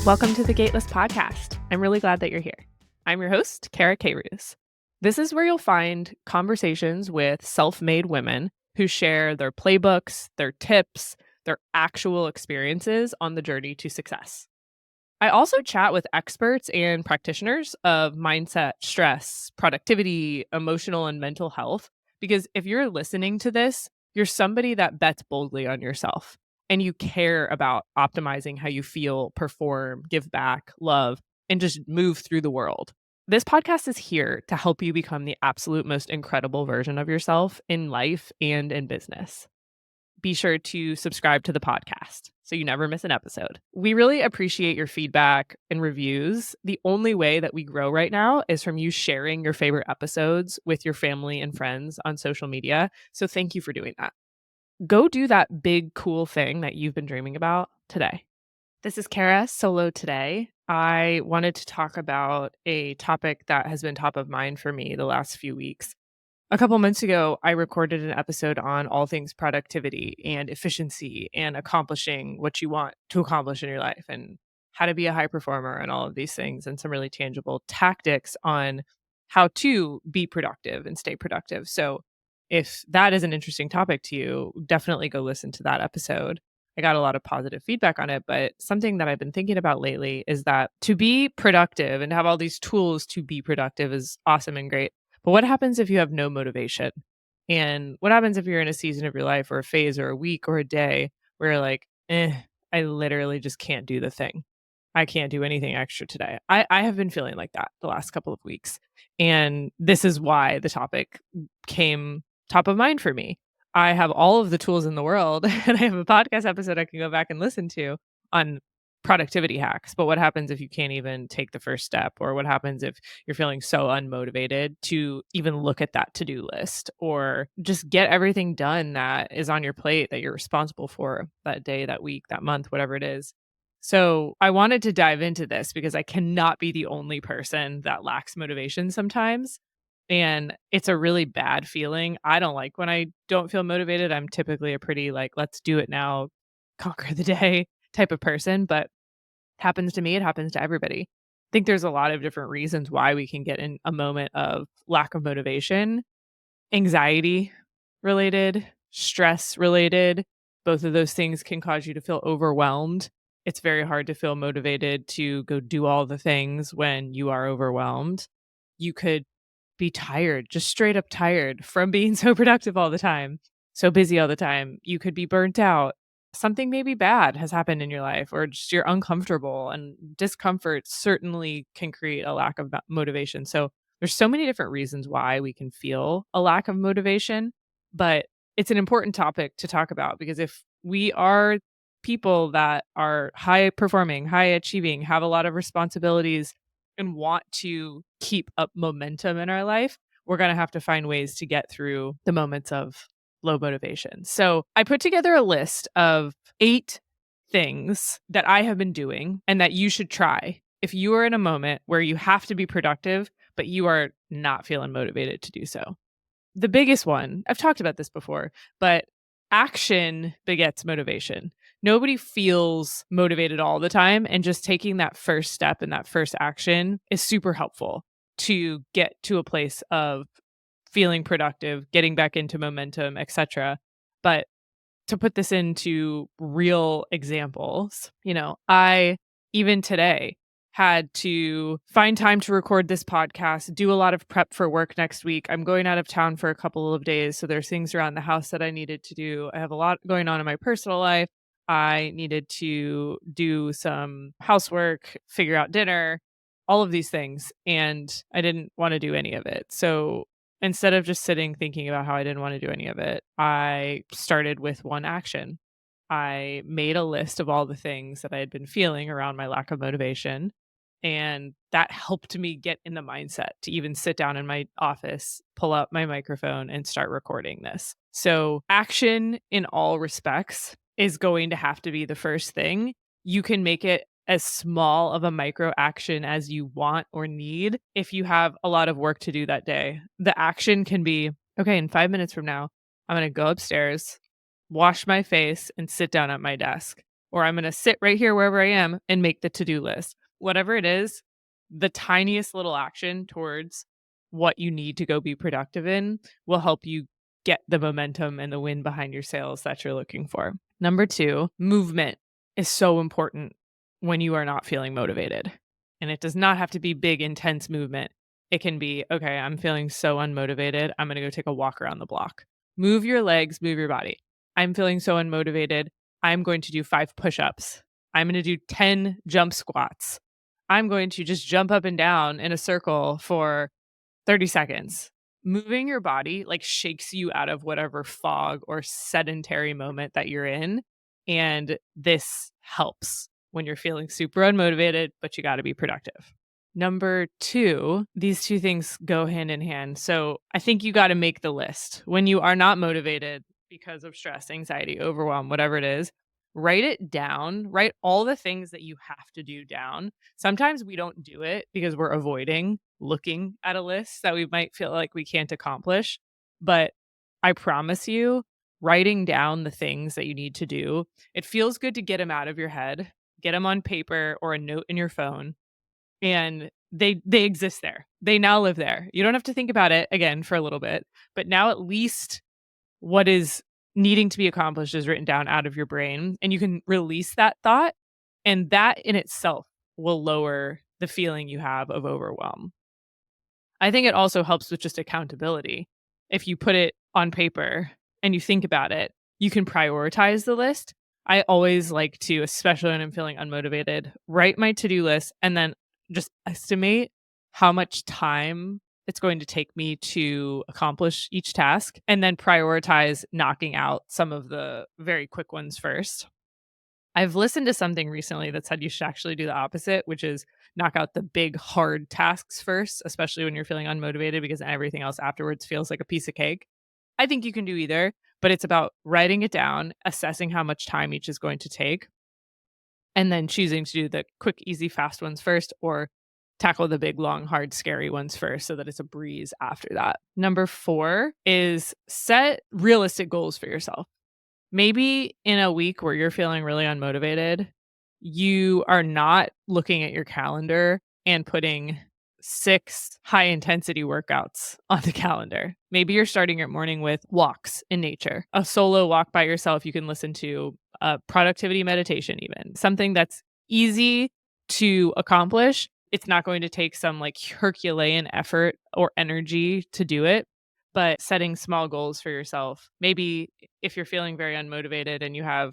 Welcome to the Gateless Podcast. I'm really glad that you're here. I'm your host, Kara Carews. This is where you'll find conversations with self-made women who share their playbooks, their tips, their actual experiences on the journey to success. I also chat with experts and practitioners of mindset, stress, productivity, emotional, and mental health, because if you're listening to this, you're somebody that bets boldly on yourself and you care about optimizing how you feel, perform, give back, love, and just move through the world. This podcast is here to help you become the absolute most incredible version of yourself in life and in business. Be sure to subscribe to the podcast so you never miss an episode. We really appreciate your feedback and reviews. The only way that we grow right now is from you sharing your favorite episodes with your family and friends on social media. So thank you for doing that. Go do that big, cool thing that you've been dreaming about today. This is Kara, solo today. I wanted to talk about a topic that has been top of mind for me the last few weeks. A couple months ago, I recorded an episode on all things productivity and efficiency and accomplishing what you want to accomplish in your life and how to be a high performer and all of these things and some really tangible tactics on how to be productive and stay productive. So, if that is an interesting topic to you, definitely go listen to that episode. I got a lot of positive feedback on it, but something that I've been thinking about lately is that to be productive and have all these tools to be productive is awesome and great. But what happens if you have no motivation? And what happens if you're in a season of your life or a phase or a week or a day where you're like, I literally just can't do the thing. I can't do anything extra today. I have been feeling like that the last couple of weeks. And this is why the topic came top of mind for me. I have all of the tools in the world and I have a podcast episode I can go back and listen to on productivity hacks. But what happens if you can't even take the first step? Or what happens if you're feeling so unmotivated to even look at that to-do list or just get everything done that is on your plate that you're responsible for that day, that week, that month, whatever it is? So I wanted to dive into this because I cannot be the only person that lacks motivation sometimes. And it's a really bad feeling. I don't like when I don't feel motivated. I'm typically a pretty like, let's do it now, conquer the day type of person. But happens to me, it happens to everybody. I think there's a lot of different reasons why we can get in a moment of lack of motivation, anxiety related, stress related. Both of those things can cause you to feel overwhelmed. It's very hard to feel motivated to go do all the things when you are overwhelmed. You could be tired, just straight up tired from being so productive all the time, so busy all the time. You could be burnt out. Something maybe bad has happened in your life, or just you're uncomfortable, and discomfort certainly can create a lack of motivation. So there's so many different reasons why we can feel a lack of motivation, but it's an important topic to talk about because if we are people that are high performing, high achieving, have a lot of responsibilities, and want to keep up momentum in our life, we're going to have to find ways to get through the moments of low motivation. So I put together a list of 8 things that I have been doing and that you should try if you are in a moment where you have to be productive, but you are not feeling motivated to do so. The biggest one, I've talked about this before, but action begets motivation. Nobody feels motivated all the time, and just taking that first step and that first action is super helpful to get to a place of feeling productive, getting back into momentum, etc. But to put this into real examples, I even today had to find time to record this podcast, do a lot of prep for work next week. I'm going out of town for a couple of days, so there's things around the house that I needed to do. I have a lot going on in my personal life. I needed to do some housework, figure out dinner, all of these things, and I didn't want to do any of it. So instead of just sitting thinking about how I didn't want to do any of it, I started with one action. I made a list of all the things that I had been feeling around my lack of motivation. And that helped me get in the mindset to even sit down in my office, pull up my microphone, and start recording this. So, action in all respects is going to have to be the first thing. You can make it as small of a micro action as you want or need if you have a lot of work to do that day. The action can be, okay, in 5 minutes from now, I'm going to go upstairs, wash my face, and sit down at my desk. or I'm going to sit right here wherever I am and make the to-do list. Whatever it is, the tiniest little action towards what you need to go be productive in will help you get the momentum and the wind behind your sails that you're looking for. Number 2, movement is so important when you are not feeling motivated. And it does not have to be big, intense movement. It can be, okay, I'm feeling so unmotivated. I'm going to go take a walk around the block. Move your legs, move your body. I'm feeling so unmotivated. I'm going to do 5 push ups. I'm going to do 10 jump squats. I'm going to just jump up and down in a circle for 30 seconds. Moving your body like shakes you out of whatever fog or sedentary moment that you're in. And this helps when you're feeling super unmotivated, but you got to be productive. Number 2, these two things go hand in hand. So I think you got to make the list. When you are not motivated because of stress, anxiety, overwhelm, whatever it is, write it down, write all the things that you have to do down. Sometimes we don't do it because we're avoiding looking at a list that we might feel like we can't accomplish. But I promise you, writing down the things that you need to do, it feels good to get them out of your head, get them on paper or a note in your phone, and they exist there. They now live there. You don't have to think about it again for a little bit, but now at least what is needing to be accomplished is written down out of your brain, and you can release that thought, and that in itself will lower the feeling you have of overwhelm. I think it also helps with just accountability. If you put it on paper and you think about it, you can prioritize the list. I always like to, especially when I'm feeling unmotivated, write my to-do list and then just estimate how much time it's going to take me to accomplish each task and then prioritize knocking out some of the very quick ones first. I've listened to something recently that said you should actually do the opposite, which is knock out the big hard tasks first, especially when you're feeling unmotivated because everything else afterwards feels like a piece of cake. I think you can do either, but it's about writing it down, assessing how much time each is going to take, and then choosing to do the quick, easy, fast ones first or tackle the big, long, hard, scary ones first so that it's a breeze after that. Number 4 is set realistic goals for yourself. Maybe in a week where you're feeling really unmotivated, you are not looking at your calendar and putting 6 high intensity workouts on the calendar. Maybe you're starting your morning with walks in nature, a solo walk by yourself. You can listen to a productivity meditation, even something that's easy to accomplish. It's not going to take some like Herculean effort or energy to do it, but setting small goals for yourself. Maybe if you're feeling very unmotivated and you have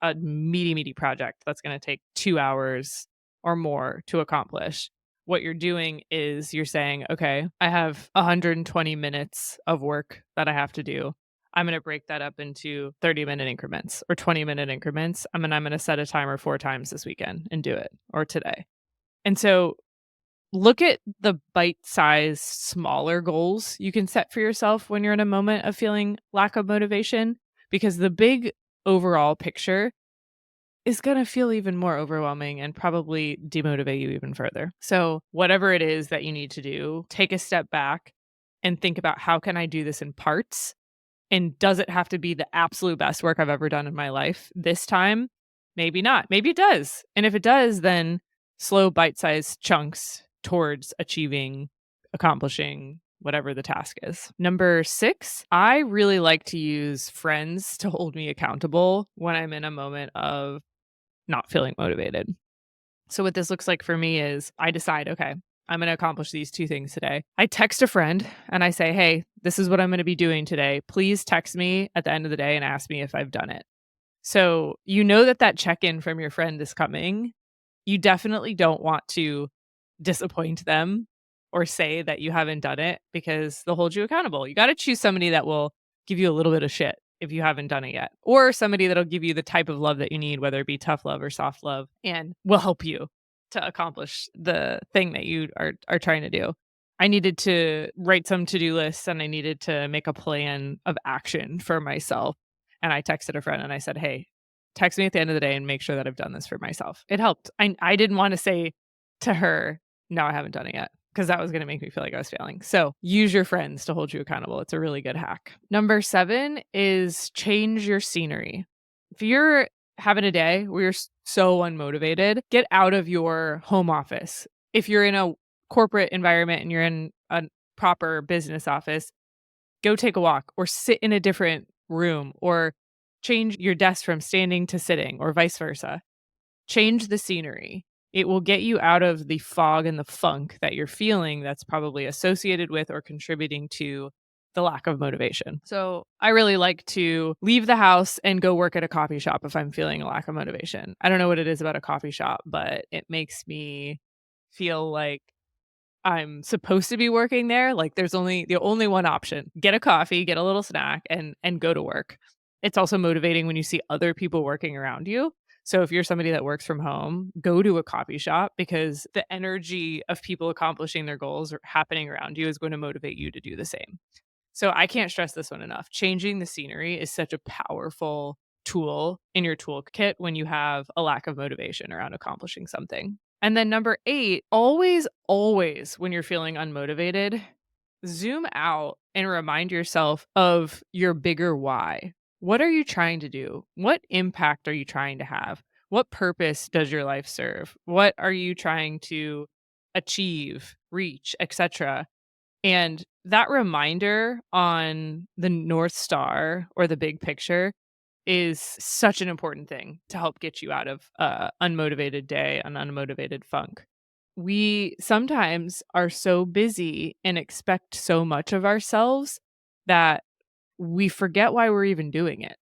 a meaty project that's going to take 2 hours or more to accomplish, what you're doing is you're saying, okay, I have 120 minutes of work that I have to do. I'm going to break that up into 30-minute increments or 20-minute increments. I'm going to set a timer 4 times this weekend and do it, or today. And so look at the bite-sized, smaller goals you can set for yourself when you're in a moment of feeling lack of motivation, because the big overall picture is going to feel even more overwhelming and probably demotivate you even further. So, whatever it is that you need to do, take a step back and think about, how can I do this in parts? And does it have to be the absolute best work I've ever done in my life this time? Maybe not. Maybe it does. And if it does, then slow bite-sized chunks towards accomplishing whatever the task is. Number 6, I really like to use friends to hold me accountable when I'm in a moment of not feeling motivated. So what this looks like for me is I decide, okay, I'm going to accomplish these 2 things today. I text a friend and I say, hey, this is what I'm going to be doing today. Please text me at the end of the day and ask me if I've done it. So you know that check-in from your friend is coming. You definitely don't want to disappoint them or say that you haven't done it, because they'll hold you accountable. You got to choose somebody that will give you a little bit of shit if you haven't done it yet, or somebody that'll give you the type of love that you need, whether it be tough love or soft love, and will help you to accomplish the thing that you are trying to do. I needed to write some to-do lists and I needed to make a plan of action for myself. And I texted a friend and I said, hey, text me at the end of the day and make sure that I've done this for myself. It helped. I didn't want to say to her, no, I haven't done it yet, because that was going to make me feel like I was failing. So use your friends to hold you accountable. It's a really good hack. Number 7 is change your scenery. If you're having a day where you're so unmotivated, get out of your home office. If you're in a corporate environment and you're in a proper business office, go take a walk or sit in a different room or change your desk from standing to sitting or vice versa. Change the scenery. It will get you out of the fog and the funk that you're feeling that's probably associated with or contributing to the lack of motivation. So, I really like to leave the house and go work at a coffee shop if I'm feeling a lack of motivation. I don't know what it is about a coffee shop, but it makes me feel like I'm supposed to be working there. Like there's only the only one option. Get a coffee, get a little snack and go to work. It's also motivating when you see other people working around you. So if you're somebody that works from home, go to a coffee shop because the energy of people accomplishing their goals or happening around you is going to motivate you to do the same. So I can't stress this one enough. Changing the scenery is such a powerful tool in your toolkit when you have a lack of motivation around accomplishing something. And then number 8, always when you're feeling unmotivated, zoom out and remind yourself of your bigger why. What are you trying to do? What impact are you trying to have? What purpose does your life serve? What are you trying to achieve, reach, etc.? And that reminder on the North Star or the big picture is such an important thing to help get you out of a unmotivated day, an unmotivated funk. We sometimes are so busy and expect so much of ourselves that we forget why we're even doing it.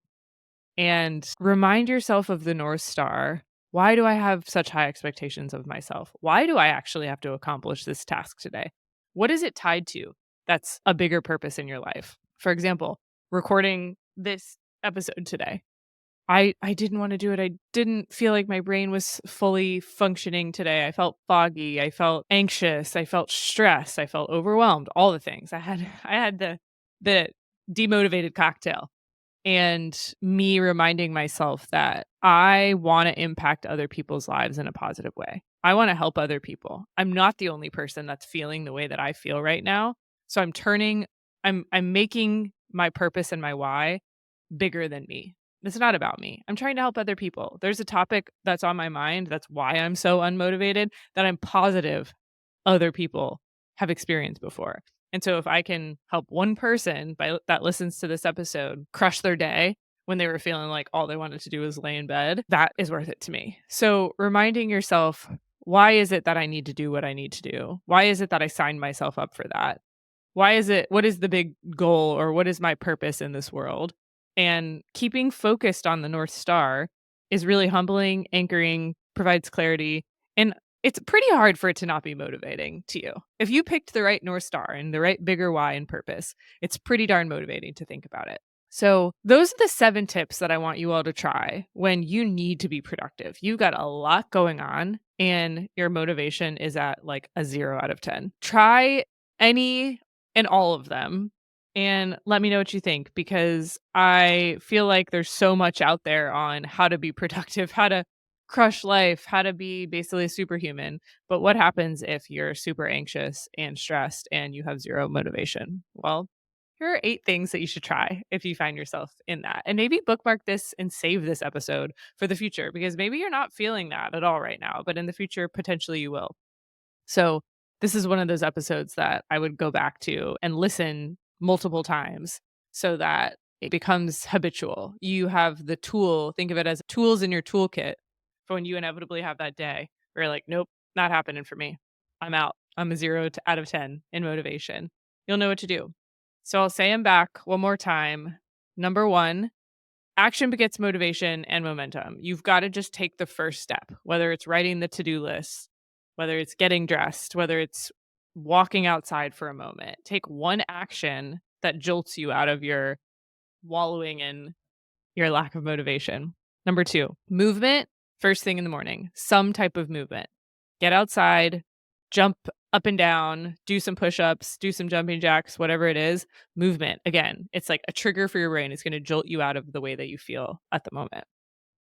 And remind yourself of the North Star. Why do I have such high expectations of myself? Why do I actually have to accomplish this task today? What is it tied to that's a bigger purpose in your life? For example, recording this episode today. I didn't want to do it. I didn't feel like my brain was fully functioning today. I felt foggy. I felt anxious. I felt stressed. I felt overwhelmed. All the things. I had the demotivated cocktail and me reminding myself that I want to impact other people's lives in a positive way. I want to help other people. I'm not the only person that's feeling the way that I feel right now. So I'm making my purpose and my why bigger than me. It's not about me. I'm trying to help other people. There's a topic that's on my mind. That's why I'm so unmotivated that I'm positive other people have experienced before. And so if I can help one person that listens to this episode crush their day when they were feeling like all they wanted to do was lay in bed, that is worth it to me. So reminding yourself, why is it that I need to do what I need to do? Why is it that I signed myself up for that? What is the big goal or what is my purpose in this world? And keeping focused on the North Star is really humbling, anchoring, provides clarity, and it's pretty hard for it to not be motivating to you. If you picked the right North Star and the right bigger why and purpose, it's pretty darn motivating to think about it. So, those are the 7 tips that I want you all to try when you need to be productive. You've got a lot going on and your motivation is at like a 0 out of 10. Try any and all of them and let me know what you think because I feel like there's so much out there on how to be productive, how to crush life, how to be basically a superhuman. But what happens if you're super anxious and stressed and you have 0 motivation? Well, here are 8 things that you should try if you find yourself in that. And maybe bookmark this and save this episode for the future because maybe you're not feeling that at all right now, but in the future, potentially you will. So, this is one of those episodes that I would go back to and listen multiple times so that it becomes habitual. You have the tool, think of it as tools in your toolkit for when you inevitably have that day where you're like, nope, not happening for me. I'm out. I'm a out of 10 in motivation. You'll know what to do. So I'll say them back one more time. Number 1, action begets motivation and momentum. You've got to just take the first step, whether it's writing the to-do list, whether it's getting dressed, whether it's walking outside for a moment. Take one action that jolts you out of your wallowing in your lack of motivation. Number 2, movement first thing in the morning, some type of movement. Get outside, jump up and down, do some push-ups, do some jumping jacks, whatever it is. Movement. Again, it's like a trigger for your brain. It's going to jolt you out of the way that you feel at the moment.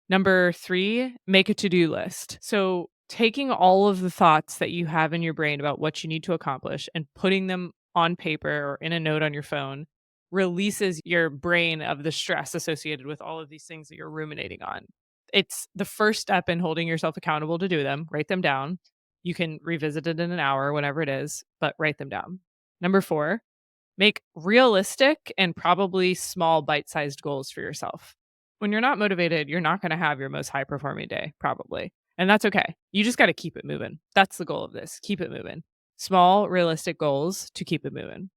Number 3, make a to-do list. So taking all of the thoughts that you have in your brain about what you need to accomplish and putting them on paper or in a note on your phone releases your brain of the stress associated with all of these things that you're ruminating on. It's the first step in holding yourself accountable to do them. Write them down. You can revisit it in an hour, whenever it is, but write them down. Number 4, make realistic and probably small bite-sized goals for yourself. When you're not motivated, you're not going to have your most high-performing day, probably. And that's okay. You just got to keep it moving. That's the goal of this. Keep it moving. Small, realistic goals to keep it moving.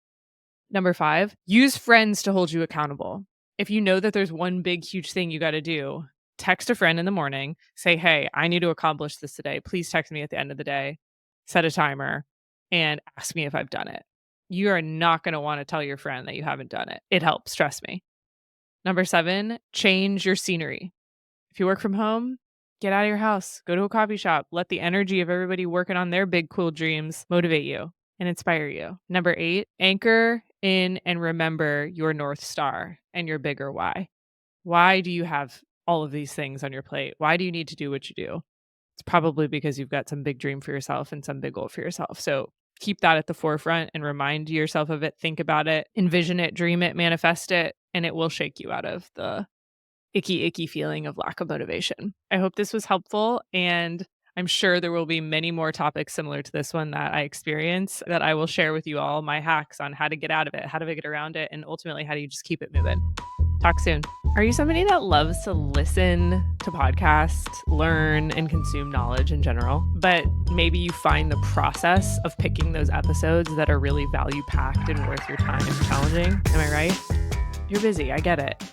Number 5, use friends to hold you accountable. If you know that there's one big, huge thing you got to do, text a friend in the morning, say, hey, I need to accomplish this today. Please text me at the end of the day, set a timer, and ask me if I've done it. You are not going to want to tell your friend that you haven't done it. It helps, trust me. Number 7, change your scenery. If you work from home, get out of your house, go to a coffee shop, let the energy of everybody working on their big, cool dreams motivate you and inspire you. Number 8, anchor in and remember your North Star and your bigger why. Why do you have all of these things on your plate? Why do you need to do what you do? It's probably because you've got some big dream for yourself and some big goal for yourself. So keep that at the forefront and remind yourself of it. Think about it, envision it, dream it, manifest it, and it will shake you out of the icky feeling of lack of motivation. I hope this was helpful, and I'm sure there will be many more topics similar to this one that I experience that I will share with you all, my hacks on how to get out of it, how to get around it, and ultimately how do you just keep it moving. Talk soon. Are you somebody that loves to listen to podcasts, learn, and consume knowledge in general, but maybe you find the process of picking those episodes that are really value-packed and worth your time challenging? Am I right? You're busy. I get it.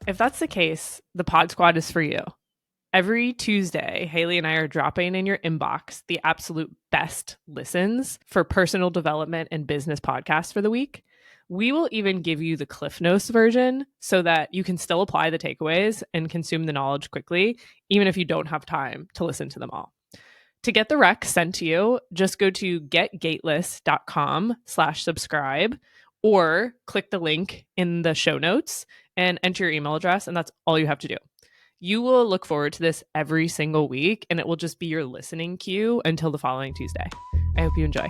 If that's the case, the Pod Squad is for you. Every Tuesday, Haley and I are dropping in your inbox the absolute best listens for personal development and business podcasts for the week. We will even give you the Cliff Notes version so that you can still apply the takeaways and consume the knowledge quickly, even if you don't have time to listen to them all. To get the rec sent to you, just go to getgateless.com/subscribe or click the link in the show notes and enter your email address, and that's all you have to do. You will look forward to this every single week, and it will just be your listening cue until the following Tuesday. I hope you enjoy.